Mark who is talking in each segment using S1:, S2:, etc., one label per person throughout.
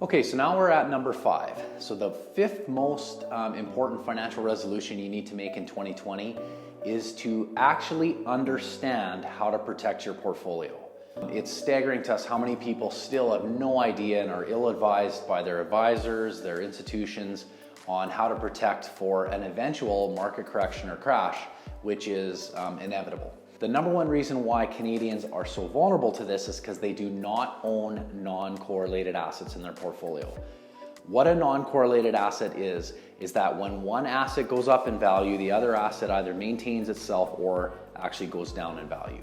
S1: Okay, so now we're at number 5. So the fifth most important financial resolution you need to make in 2020 is to actually understand how to protect your portfolio. It's staggering to us how many people still have no idea and are ill-advised by their advisors, their institutions, on how to protect for an eventual market correction or crash, which is inevitable. The number one reason why Canadians are so vulnerable to this is because they do not own non-correlated assets in their portfolio. What a non-correlated asset is that when one asset goes up in value, the other asset either maintains itself or actually goes down in value.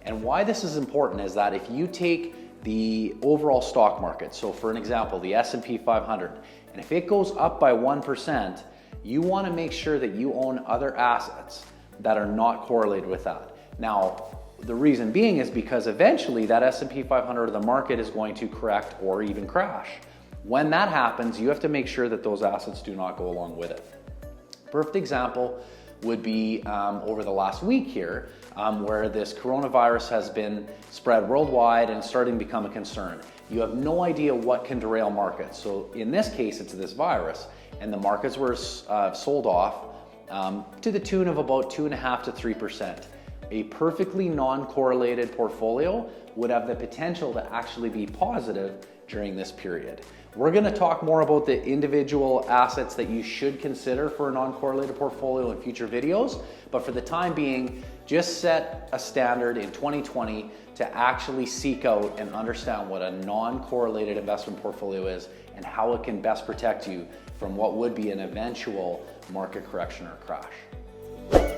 S1: And why this is important is that if you take the overall stock market, so for an example, the S&P 500, and if it goes up by 1%, you want to make sure that you own other assets that are not correlated with that. Now, the reason being is because eventually that S&P 500 or the market is going to correct or even crash. When that happens, you have to make sure that those assets do not go along with it. Perfect example would be over the last week here, where this coronavirus has been spread worldwide and starting to become a concern. You have no idea what can derail markets. So in this case, it's this virus, and the markets were sold off to the tune of about 2.5% to 3%. A perfectly non-correlated portfolio would have the potential to actually be positive during this period. We're going to talk more about the individual assets that you should consider for a non-correlated portfolio in future videos, but for the time being, just set a standard in 2020 to actually seek out and understand what a non-correlated investment portfolio is and how it can best protect you from what would be an eventual market correction or crash.